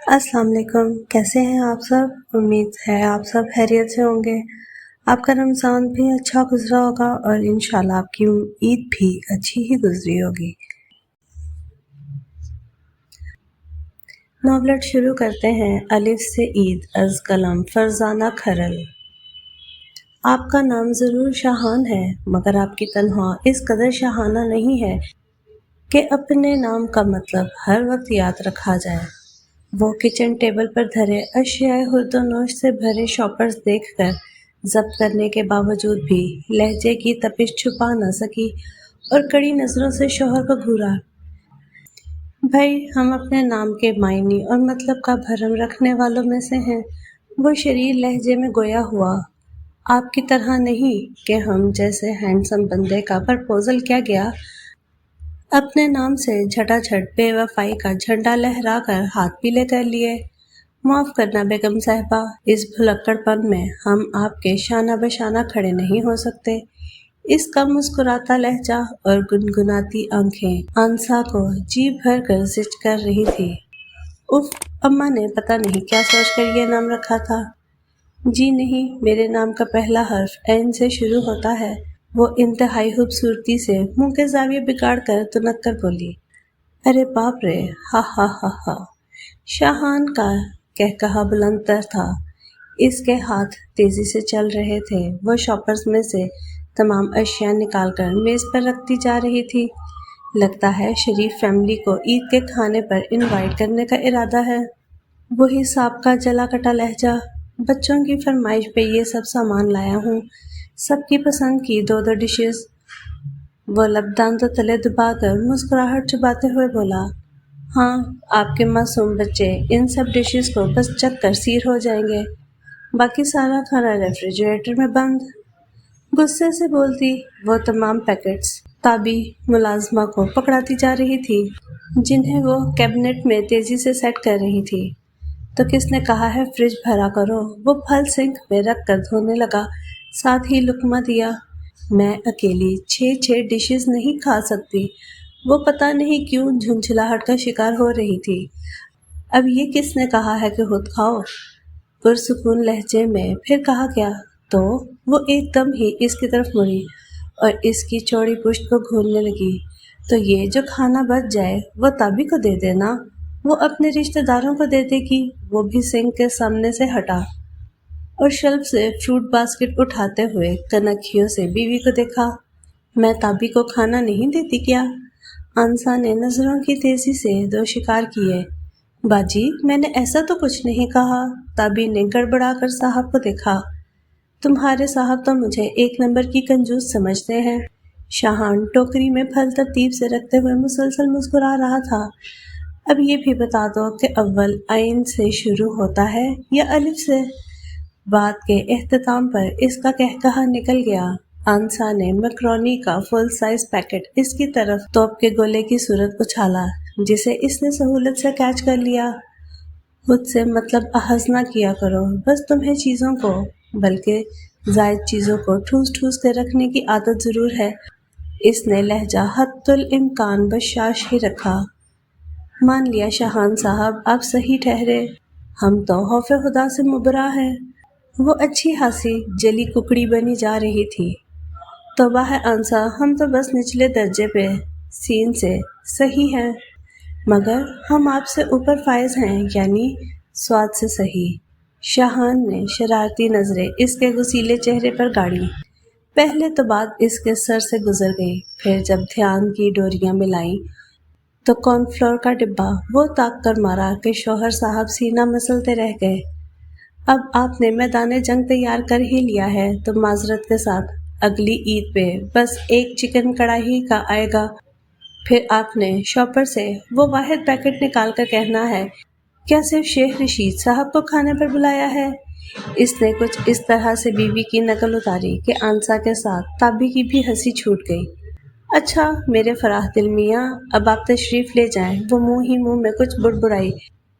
अस्सलाम वालेकुम। कैसे हैं आप सब? उम्मीद है आप सब खैरियत से होंगे। आपका रमज़ान भी अच्छा गुज़रा होगा और इंशाल्लाह आपकी ईद भी अच्छी ही गुज़री होगी। नॉवलेट शुरू करते हैं। अलिफ से ईद अज़ कलम फरजाना खरल। आपका नाम ज़रूर शाहान है, मगर आपकी तनख्वाह इस कदर शाहाना नहीं है कि अपने नाम का मतलब हर वक्त याद रखा जाए। वो किचन टेबल पर धरे अशियाए हुर्दोनोश से भरे शॉपर्स देखकर जब्त करने के बावजूद भी लहजे की तपिश छुपा न सकी और कड़ी नजरों से शौहर को घूरा। भाई, हम अपने नाम के मायने और मतलब का भरम रखने वालों में से हैं। वो शरीर लहजे में गोया हुआ, आपकी तरह नहीं कि हम जैसे हैंडसम बंदे का प्रपोजल क्या गया, अपने नाम से झटाझट बेवफाई का झंडा लहराकर हाथ पीले कर लिए। माफ करना बेगम साहिबा, इस भुलक्कड़पन में हम आपके शाना बशाना खड़े नहीं हो सकते। इसका मुस्कुराता लहजा और गुनगुनाती आंखें आंसा को जी भर कर जिच कर रही थी। उफ, अम्मा ने पता नहीं क्या सोचकर ये नाम रखा था। जी नहीं, मेरे नाम का पहला हर्फ एन से शुरू होता है। वो इंतहाई खूबसूरती से मुंह के जाविये बिगाड़ कर तुनक कर बोली। अरे बाप रे, हा हा हा हा। शाहान का कहकहा बुलंदतर था। इसके हाथ तेजी से चल रहे थे। वो शॉपर्स में से तमाम अशिया निकालकर मेज पर रखती जा रही थी। लगता है शरीफ फैमिली को ईद के खाने पर इनवाइट करने का इरादा है। वही सांप का जला कटा लहजा। बच्चों की फरमाइश पे ये सब सामान लाया हूँ। सबकी पसंद की दो दो डिशेस। वो लब दांतों तले दबाकर मुस्कुराहट चुबाते हुए बोला। हाँ, आपके मासूम बच्चे इन सब डिशेस को बस चख कर सीर हो जाएंगे। बाकी सारा खाना रेफ्रिजरेटर में बंद। गुस्से से बोलती वो तमाम पैकेट्स ताबी मुलाजमा को पकड़ाती जा रही थी, जिन्हें वो कैबिनेट में तेजी से सेट कर रही थी। तो किसने कहा है फ्रिज भरा करो? वो फल सिंक में रख कर धोने लगा, साथ ही लुकमा दिया। मैं अकेली 6 डिशेस नहीं खा सकती। वो पता नहीं क्यों झुंझलाहट का शिकार हो रही थी। अब ये किसने कहा है कि खुद खाओ? पुरसुकून लहजे में फिर कहा गया। तो वो एकदम ही इसकी तरफ मुड़ी और इसकी चौड़ी पुश्त को घूरने लगी। तो ये जो खाना बच जाए वो ताबी को दे देना। वो अपने रिश्तेदारों को दे देगी। वो भी सिंक के सामने से हटा और शेल्फ से फ्रूट बास्केट उठाते हुए कनखियों से बीवी को देखा। मैं ताबी को खाना नहीं देती क्या? आंसा ने नजरों की तेजी से दो शिकार किए। बाजी, मैंने ऐसा तो कुछ नहीं कहा। ताबी ने गड़बड़ा कर साहब को देखा। तुम्हारे साहब तो मुझे एक नंबर की कंजूस समझते हैं। शाहान टोकरी में फल तरतीब से रखते हुए मुसलसल मुस्कुरा रहा था। अब ये भी बता दो कि अव्वल आइन से शुरू होता है या अलिफ से? बात के एख्तिताम पर इसका कहकहा निकल गया। आंसा ने मैक्रोनी का फुल साइज पैकेट इसकी तरफ तोप के गोले की सूरत उछाला, जिसे इसने सहूलत से कैच कर लिया। खुद से मतलब अहज ना किया करो। बस तुम्हें चीज़ों को, बल्कि जायद चीज़ों को ठूस ठूस के रखने की आदत ज़रूर है। इसने लहजा हत्तुल इम्कान बशाश ही रखा। मान लिया शाहान साहब, आप सही ठहरे। हम तो खौफ खुदा से मुबरा है। वो अच्छी खासी जली कुकड़ी बनी जा रही थी। तौबा है आंसा, हम तो बस निचले दर्जे पे सीन से सही हैं, मगर हम आपसे ऊपर फायज हैं, यानी स्वाद से सही। शाहान ने शरारती नजरें इसके गुसीले चेहरे पर गाड़ी। पहले तो बात इसके सर से गुजर गई, फिर जब ध्यान की डोरियां मिलाई तो कॉर्नफ्लोर का डिब्बा वो ताक कर मारा कि शौहर साहब सीना मसलते रह गए। अब आपने मैदान जंग तैयार कर ही लिया है तो माजरत के साथ अगली ईद पे बस एक चिकन कढ़ाई का आएगा। फिर आपने शॉपर से वो वाहिद पैकेट निकाल कर कहना है, क्या सिर्फ शेख रशीद साहब को खाने पर बुलाया है? इसने कुछ इस तरह से बीवी की नकल उतारी कि आंसा के साथ ताबी की भी हंसी छूट गई। अच्छा मेरे फराह दिल मियाँ, अब आप तशरीफ ले जाएं। वो मुंह ही मुंह में कुछ बुड़बुड़ाई।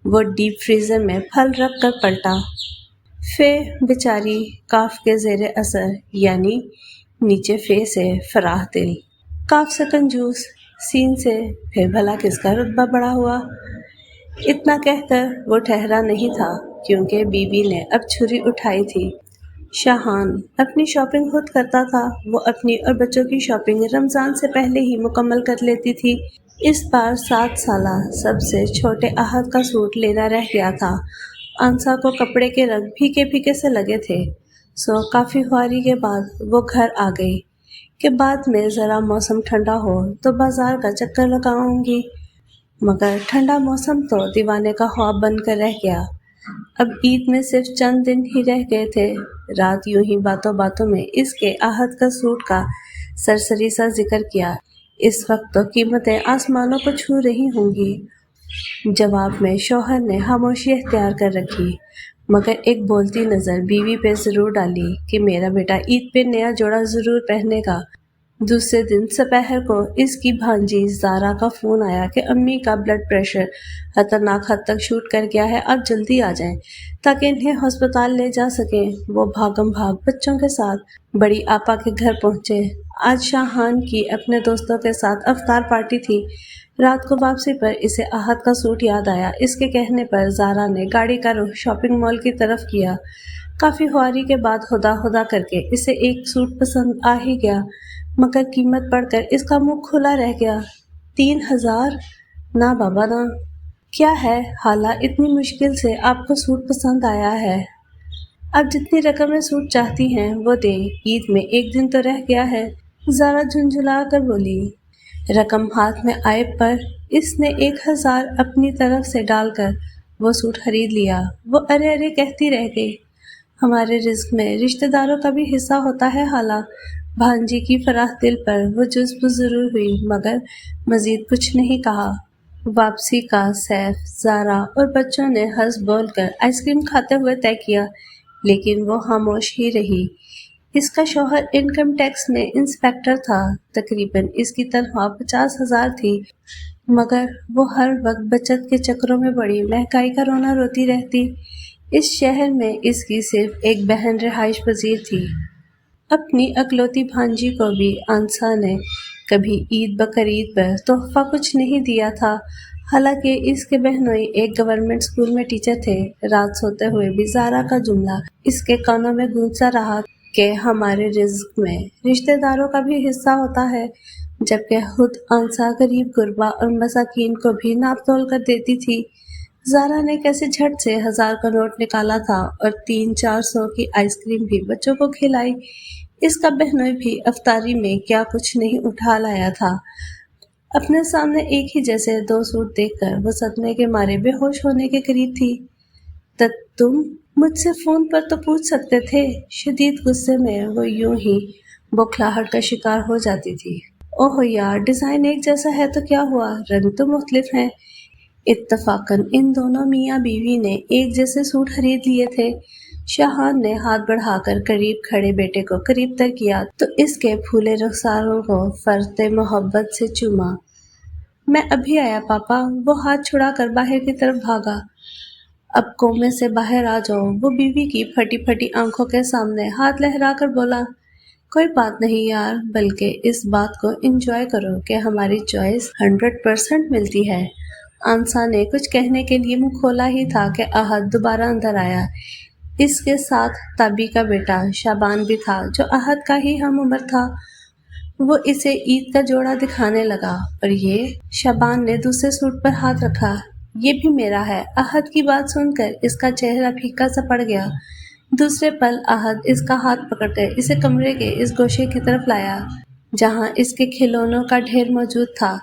वो डीप फ्रीजर में फल रख कर पलटा। फे बेचारी काफ के जेरे असर, यानी नीचे फे से फराह दिल, काफ से कंजूस, सीन से फिर भला किसका रुतबा बड़ा हुआ? इतना कहकर वो ठहरा नहीं था क्योंकि बीवी ने अब छुरी उठाई थी। शाहान अपनी शॉपिंग खुद करता था। वो अपनी और बच्चों की शॉपिंग रमज़ान से पहले ही मुकम्मल कर लेती थी। इस बार 7 साला सबसे छोटे अहद का सूट लेना रह गया था। अंसा को कपड़े के रंग फीके फीके से लगे थे, सो काफ़ी ख्वारी के बाद वो घर आ गई कि बाद में ज़रा मौसम ठंडा हो तो बाज़ार का चक्कर लगाऊंगी। मगर ठंडा मौसम तो दीवाने का ख्वाब बनकर रह गया। अब ईद में सिर्फ चंद दिन ही रह गए थे। रात यूं ही बातों बातों में इसके आहत का सूट का सरसरी सा जिक्र किया। इस वक्त तो कीमतें आसमानों को छू रही होंगी। जवाब में शौहर ने खामोशी इख्तियार कर रखी, मगर एक बोलती नज़र बीवी पे ज़रूर डाली कि मेरा बेटा ईद पे नया जोड़ा ज़रूर पहनेगा। दूसरे दिन दोपहर को इसकी भांजी ज़ारा का फ़ोन आया कि अम्मी का ब्लड प्रेशर खतरनाक हद तक शूट कर गया है, आप जल्दी आ जाएं ताकि इन्हें अस्पताल ले जा सकें। वो भागम भाग बच्चों के साथ बड़ी आपा के घर पहुंचे। आज शाहान की अपने दोस्तों के साथ अफ्तार पार्टी थी। रात को वापसी पर इसे आहत का सूट याद आया। इसके कहने पर ज़ारा ने गाड़ी का रुख शॉपिंग मॉल की तरफ किया। काफ़ी ख्वारी के बाद खुदा खुदा करके इसे एक सूट पसंद आ ही गया, मगर कीमत पढ़कर इसका मुंह खुला रह गया। 3,000? ना बाबा ना। क्या है हाला, इतनी मुश्किल से आपको सूट पसंद आया है। अब जितनी रकम में सूट चाहती हैं वो दे, ईद में एक दिन तो रह गया है। ज़रा झुंझुला कर बोली। रकम हाथ में आए पर इसने 1,000 अपनी तरफ से डालकर वो सूट खरीद लिया। वो अरे अरे कहती रह गई। हमारे रिस्क में रिश्तेदारों का भी हिस्सा होता है हाला। भांजी की फराख दिल पर वो जुज़्ब ज़रूर हुई, मगर मज़ीद कुछ नहीं कहा। वापसी का सैफ, ज़ारा और बच्चों ने हंस बोल कर आइसक्रीम खाते हुए तय किया, लेकिन वो खामोश ही रही। इसका शौहर इनकम टैक्स में इंस्पेक्टर था। तकरीबन इसकी तनख्वाह 50,000 थी, मगर वो हर वक्त बचत के चक्रों में पड़ी महंगाई का रोना रोती रहती। इस शहर में इसकी सिर्फ एक बहन रिहाइश पजीर थी। अपनी अकलौती भांजी को भी अंसा ने कभी ईद बकरीद पर तोहफा कुछ नहीं दिया था। हालांकि इसके बहनोई एक गवर्नमेंट स्कूल में टीचर थे। रात सोते हुए भी ज़ारा का जुमला इसके कानों में गूंजता रहा कि हमारे रिज्क में रिश्तेदारों का भी हिस्सा होता है, जबकि खुद अंसा गरीब गुरबा और मसाकीन को भी नाप तोल कर देती थी। ज़ारा ने कैसे झट से 1,000 का नोट निकाला था और 300-400 की आइसक्रीम भी बच्चों को खिलाई। इसका बहनोई भी अफ्तारी में क्या कुछ नहीं उठा लाया था। अपने सामने एक ही जैसे 2 सूट देखकर वो सदमे के मारे बेहोश होने के करीब थी। तुम मुझसे फ़ोन पर तो पूछ सकते थे। शदीद गुस्से में वो यूं ही बौखलाहट का शिकार हो जाती थी। ओह यार, डिज़ाइन एक जैसा है तो क्या हुआ, रंग तो मुख्तलिफ हैं। इत्तफाकन इन दोनों मियाँ बीवी ने एक जैसे सूट खरीद लिए थे। शाहान ने हाथ बढ़ाकर करीब खड़े बेटे को करीब तर किया तो इसके फूले रुखसारों को फरते मोहब्बत से चूमा। मैं अभी आया पापा। वो हाथ छुड़ाकर बाहर की तरफ भागा। अब कोमे से बाहर आ जाओ। वो बीवी की फटी फटी आंखों के सामने हाथ लहराकर बोला। कोई बात नहीं यार, बल्कि इस बात को एंजॉय करो कि हमारी चॉइस 100% मिलती है। अंसा ने कुछ कहने के लिए मुंह खोला ही था कि अहद दोबारा अंदर आया। इसके साथ ताबी का बेटा शाबान भी था, जो अहद का ही हम उम्र था। वो इसे ईद का जोड़ा दिखाने लगा और ये शाबान ने दूसरे सूट पर हाथ रखा। ये भी मेरा है। अहद की बात सुनकर इसका चेहरा फीका सा पड़ गया। दूसरे पल अहद इसका हाथ पकड़कर इसे कमरे के इस गोशे की तरफ लाया जहां इसके खिलौनों का ढेर मौजूद था।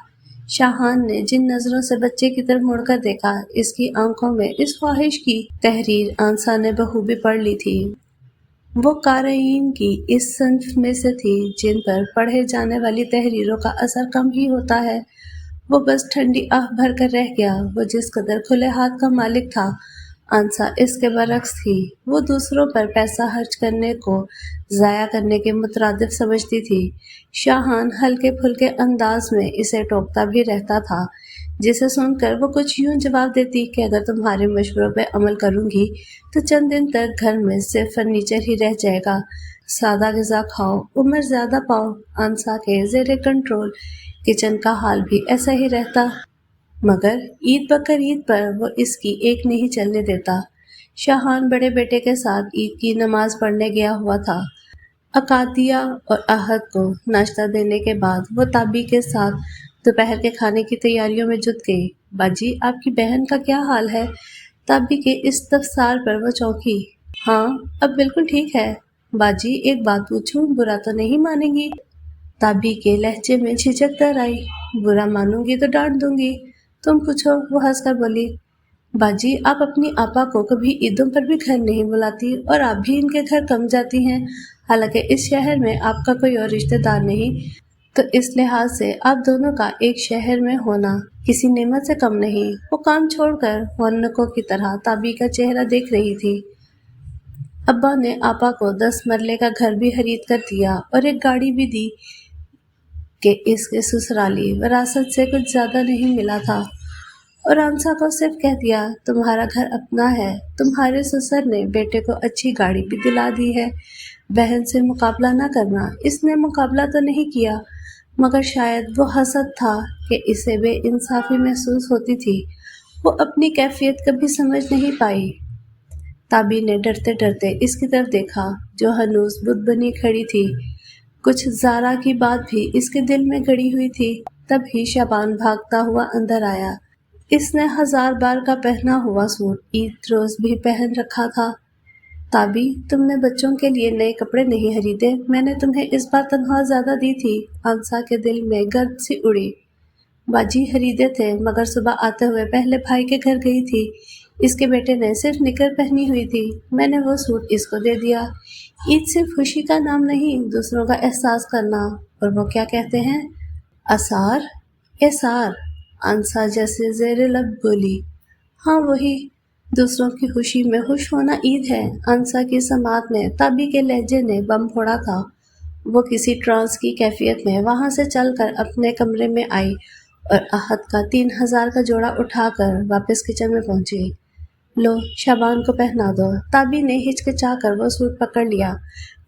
शाहान ने जिन नजरों से बच्चे की तरफ मुड़कर देखा, इसकी आंखों में इस ख्वाहिश की तहरीर अंसा ने बखूबी पढ़ ली थी। वो क़ारीन की इस सन्फ में से थी जिन पर पढ़े जाने वाली तहरीरों का असर कम ही होता है। वो बस ठंडी आह भर कर रह गया। वो जिस कदर खुले हाथ का मालिक था, अंसा इसके बरक्स थी। वो दूसरों पर पैसा खर्च करने को ज़ाया करने के मुतरादिफ समझती थी। शाहान हल्के फुल्के अंदाज में इसे टोकता भी रहता था, जिसे सुनकर वो कुछ यूं जवाब देती कि अगर तुम्हारे मशवरों पर अमल करूंगी तो चंद दिन तक घर में सिर्फ फर्नीचर ही रह जाएगा। सादा ग़िज़ा खाओ, उम्र ज़्यादा पाओ। अंसा के ज़ेरे कंट्रोल किचन का हाल भी ऐसा ही रहता। मगर ईद बकर ईद पर वो इसकी एक नहीं चलने देता। शाहान बड़े बेटे के साथ ईद की नमाज पढ़ने गया हुआ था। अकादिया और अहद को नाश्ता देने के बाद वो ताबी के साथ दोपहर के खाने की तैयारियों में जुट गई। बाजी, आपकी बहन का क्या हाल है? ताबी के इस्तफसार पर वो चौंकी। हाँ, अब बिल्कुल ठीक है। बाजी, एक बात पूछूं, बुरा तो नहीं मानेंगी? ताबी के लहजे में झिझक दर आई। बुरा मानूंगी तो डांट दूंगी। तुम पूछो, वो हंसकर बोली। बाजी, आप अपनी आपा को कभी ईदों पर भी घर नहीं बुलाती और आप भी इनके घर कम जाती हैं। हालांकि इस शहर में आपका कोई और रिश्तेदार नहीं, तो इस लिहाज से आप दोनों का एक शहर में होना किसी नेमत से कम नहीं। वो काम छोड़कर वन्नकों की तरह ताबी का चेहरा देख रही थी। अब्बा ने आपा को 10 मरले का घर भी खरीद कर दिया और एक गाड़ी भी दी कि इसके ससुराली विरासत से कुछ ज्यादा नहीं मिला था। और आंसा को सिर्फ कह दिया, तुम्हारा घर अपना है। तुम्हारे ससुर ने बेटे को अच्छी गाड़ी भी दिला दी है। बहन से मुकाबला ना करना। इसने मुकाबला तो नहीं किया, मगर शायद वो हसद था कि इसे बेइंसाफी महसूस होती थी। वो अपनी कैफियत कभी समझ नहीं पाई। ताबी ने डरते डरते इसकी तरफ देखा, जो हनूस बुत बनी खड़ी थी। कुछ ज़ारा की बात भी इसके दिल में गड़ी हुई थी। तभी शाबान भागता हुआ अंदर आया। इसने 1000 बार का पहना हुआ सूट ईद रोज भी पहन रखा था। ताबी, तुमने बच्चों के लिए नए कपड़े नहीं खरीदे? मैंने तुम्हें इस बार तनख्वाह ज्यादा दी थी। आंसा के दिल में गर्द सी उड़ी। बाजी, खरीदे थे, मगर सुबह आते हुए पहले भाई के घर गई थी। इसके बेटे ने सिर्फ निकर पहनी हुई थी। मैंने वो सूट इसको दे दिया। ईद सिर्फ खुशी का नाम नहीं, दूसरों का एहसास करना। और वो क्या कहते हैं? असार, एसार। आंसा जैसे ज़ेरे लब बोली। हाँ, वही। दूसरों की खुशी में खुश होना ईद है। आंसा की समात में ताबी के लहजे ने बम फोड़ा था। वो किसी ट्रांस की कैफियत में वहां से चलकर अपने कमरे में आई और अहद का 3000 का जोड़ा उठाकर वापस किचन में पहुंची। लो, शाबान को पहना दो। ताबी ने हिचकिचाकर वो सूट पकड़ लिया।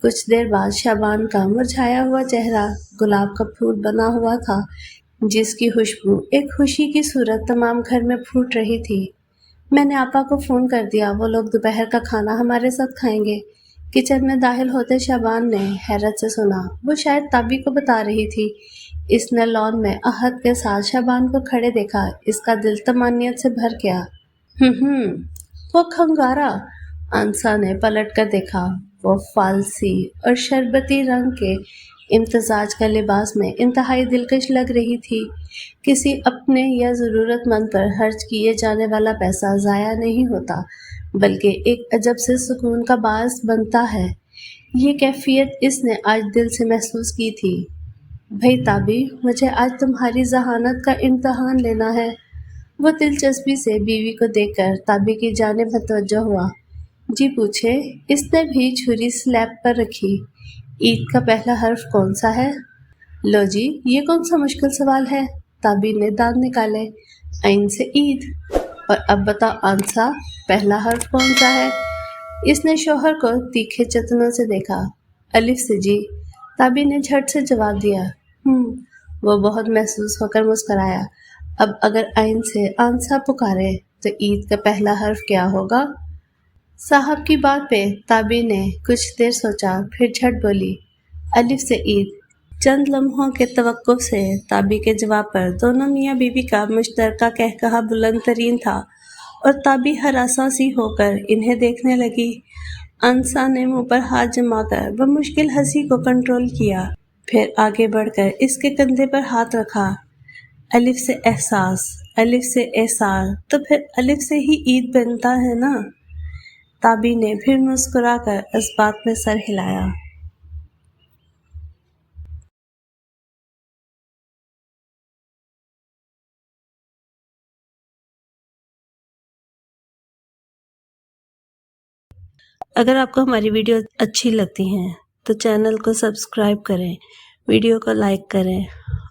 कुछ देर बाद शाबान का मुरझाया हुआ चेहरा गुलाब का फूल बना हुआ था, जिसकी खुशबू एक खुशी की सूरत तमाम घर में फूट रही थी। मैंने आपा को फ़ोन कर दिया, वो लोग दोपहर का खाना हमारे साथ खाएंगे। किचन में दाखिल होते शाबान ने हैरत से सुना। वो शायद ताबी को बता रही थी। इसने लॉन में अहद के साथ शाबान को खड़े देखा। इसका दिल तमानियत से भर गया। वो खंगारा। आंसा ने पलट कर देखा। वो फालसी और शरबती रंग के इम्तजाज का लिबास में इंतहाई दिलकश लग रही थी। किसी अपने या ज़रूरतमंद पर खर्च किए जाने वाला पैसा ज़ाया नहीं होता, बल्कि एक अजब से सुकून का बायस बनता है। ये कैफियत इसने आज दिल से महसूस की थी। भाई ताबी, मुझे आज तुम्हारी जहानत का इम्तहान लेना है। वो दिलचस्पी से बीवी को देखकर ताबी की जानिब मुतवज्जो हुआ। जी पूछे। इसने भी छुरी स्लैब पर रखी। ईद का पहला हर्फ कौन सा है? लो जी, ये कौन सा मुश्किल सवाल है? ताबी ने दांत निकाले। ऐन से ईद। और अब बताओ आंसा, पहला हर्फ कौन सा है? इसने शौहर को तीखे चतनों से देखा। अलिफ से जी। ताबी ने झट से जवाब दिया। वो बहुत महसूस होकर मुस्कराया। अब अगर ऐन से आंसा पुकारे तो ईद का पहला हर्फ क्या होगा? साहब की बात पे ताबी ने कुछ देर सोचा, फिर झट बोली, अलिफ से ईद। चंद लम्हों के तवक्कुफ से ताबी के जवाब पर दोनों मियाँ बीवी का मुश्तरका कहकहा बुलंद तरीन था और ताबी हरासा सी होकर इन्हें देखने लगी। अंसा ने मुंह पर हाथ जमाकर बमुश्किल हंसी को कंट्रोल किया, फिर आगे बढ़कर इसके कंधे पर हाथ रखा। अलिफ से एहसास, अलिफ से एसार, तो फिर अलिफ से ही ईद बनता है ना? ताबी ने फिर मुस्कुराकर इस बात में सर हिलाया। अगर आपको हमारी वीडियो अच्छी लगती हैं तो चैनल को सब्सक्राइब करें, वीडियो को लाइक करें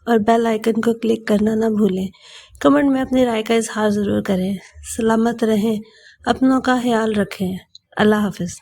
और बेल आइकन को क्लिक करना ना भूलें। कमेंट में अपनी राय का इजहार ज़रूर करें। सलामत रहें, अपनों का ख्याल रखें। अल्लाह हाफ़िज़।